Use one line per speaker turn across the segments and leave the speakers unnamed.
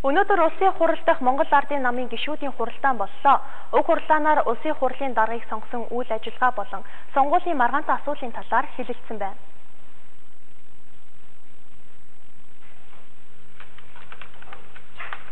Өнөөдөр улсын хурал дахь Монгол Ардын намын гишүүдийн хуралдаан боллоо. Уг хурлаанаар улсын хурлын даргыг сонгосон үйл ажиллагаа болон сонгуулийн маргаантай асуудлын талаар хэлэлцсэн байна.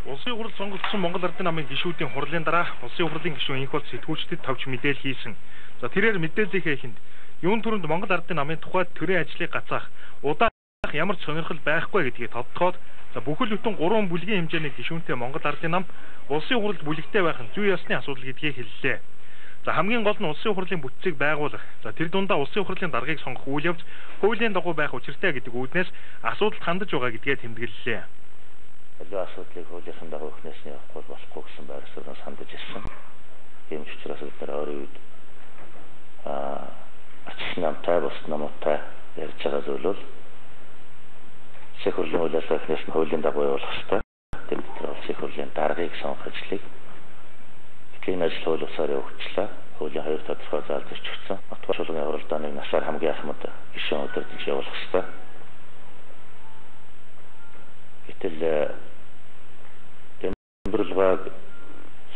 Улсын хурал сонгогдсон Монгол Ардын намын гишүүдийн хурлын дараа улсын хурлын гишүүн инх бол сэтгүүлчдэд товч мэдээлэл хийсэн. За тэрээр мэдээллийнхээ эхэнд юун төрөнд Монгол Ардын намын тухайд төрийн ажлыг гацаах удаах ямар ч сонирхол байхгүй гэдгийг тодтогоод бүхэл бүтэн 3 бүлгийн хэмжээний гишүүнтэй Монгол Ардын нам улсын хурлд бүлэгтэй байх нь зүй ёсны асуудал гэдгийг хэллээ. За хамгийн гол нь улсын хурлын бүтцийг байгуулах. За тэр дундаа улсын хурлын даргыг сонгох үйл явц хуулийн дагуу байх учиртай гэдэг үүднээс асуудалд хандаж байгаа гэдгээ тэмдэглэлээ.
Илүү асуудлыг хуулийн дагуу өгнөөс нь явахгүй болохгүй гэсэн байр суурьнаас хандаж ирсэн. Ийм ч учраас бид нар өөрийн үед арчсан намтай бус намтай ярьж байгаа зүйл бол Сехурлийн үйл ажиллагаанаас нь хуулийн дагуу явуулах ёстой. Тэмдэглэл улсын хурлын даргыг сонгох ажлыг эдгээр ажил хууль бусаар явуулчлаа. Хуулийн хоёр тодорхой заалт зөрчигдсөн. Батбар шулгын хуралдааныг насаар хамгийн ахмад гишүүн удирдах явуулах ёстой. Гэтэл тэмдэглэлийг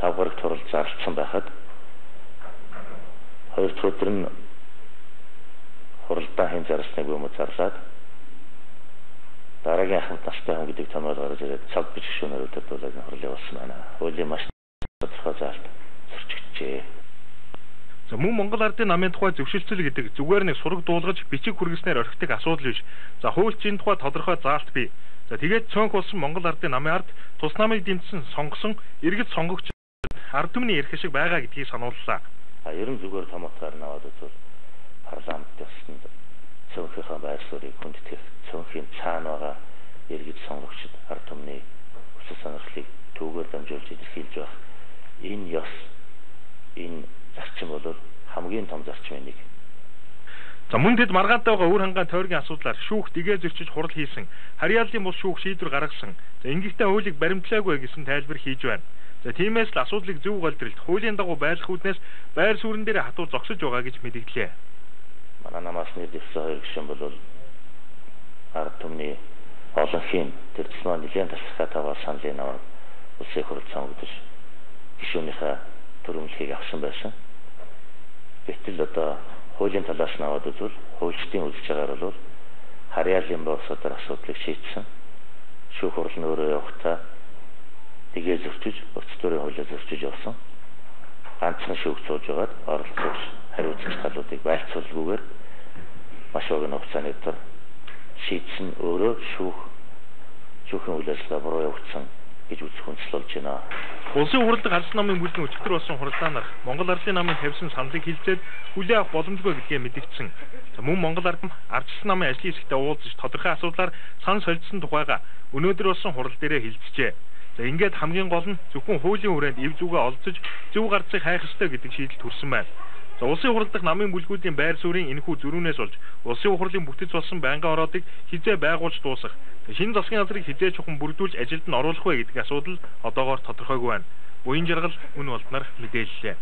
лавгарт хурал зарласан байхад хоёр дахь өдөр нь хуралдаан хэн зарсныг юм зарлаад дараагийн ахмад настай хүн гэдэг томоор гарч ирээд цаг бич гишүүнүүдэд дуулаад хурлын болсон байна. Хуулийн маш тодорхой заалт зөрчигджээ.
За мөн Монгол Ардын намын тухай зөвшөлтсөл гэдэг зүгээр нэг сураг дуулгаж бичиг хүргэснээр орхидог асуудал биш. За хуульчийн тухай тодорхой заалт бий. За тэгээд цөөнх болсон Монгол Ардын намын ард тус намыг дэмжсэн сонгосон иргэд сонгогч ард түмний эрх шиг байгаа гэдгийг санууллаа.
Ер нь зүгээр томоотоор наваад үзвэл парламент ёсонд цөөнхийнхээ байр суурийг хүндэтгэх, цөөнхийн цаана байгаа иргэд сонгогчид ард түмний хүсэл сонирхлыг түүгээр дамжуулж илэрхийлж байх энэ ёс, энэ зарчим бол хамгийн том зарчмын нэг.
За мөн тэд маргаантай байгаа өөр хангаан тойргийн асуудлаар шүүх дэгээ зөрчиж хурал хийсэн, харьяаллын бус шүүх шийдвэр гаргасан. За ингэхдээ хуулийг баримтлаагүй гэсэн тайлбар хийж байна. За тиймээс л асуудлыг зөв голдролт хуулийн дагуу байлгах үүднээс байр суурин дээр хатуу зогсож байгаа гэж мэдэгдлээ.
Манай намаас нэрдсэн хоёр гишүүн бол ард түмний олонхийн тэр төсмөө нэгэн тасгатайгаар саналын намаар улсын хурал сонгогдож гишүүнийхээ төрөмлөхийг авсан байсан. Гэтэл одоо хуулийн талаас нь аваад үзвэл хуульчдын үзэж байгаагаар бол харьяаллын босоор асуудлыг шийдсэн. Шүүх хурал нь өөрөө явахдаа дэгээ зөрчиж, процедурын хуулиар зөрчиж явсан. Ганцхан шүүх цууж байгаад оролцож хариуцах талуудыг байлцуулгүйгээр маш огн хугацааны дотор шийдсэн өөрөө шүүхийн үйл ажиллагаа буруу явагдсан гэж үзэх хүнсэл болж байна.
Улсын хурлын Ардын намын бүлгийн өчигдөр болсон хурлаанаар Монгол Ардын намын тавьсан саналыг хилцээд хүлээн авах боломжгүй гэдгээ мэдгдсэн. Мөн Монгол Ардын ардчилсан намын ажлын хэсэгтээ уулзаж тодорхой асуудлаар санал солилцсон тухайга өнөөдөр болсон хурал дээрээ хэлцжээ. За ингээд хамгийн гол нь зөвхөн хуулийн хүрээнд эв зүгээ олцож зөв гарцыг хайх ёстой гэдэг шийдэл төрсөн байна. За улсын хурал дахь намын бүлгүүдийн байр суурийн энэхүү зөрүүнээс болж улсын хурлын бүтэц болсон байнгын ороодыг хизээ байгуулж дуусгах, шинэ засгийн газрыг хизээ чухам бүрдүүлж ажилд нь оруулах вэ гэдэг асуудал одоогоор тодорхойгүй байна. Буян жаргал мөн болдноор мэдээллээ.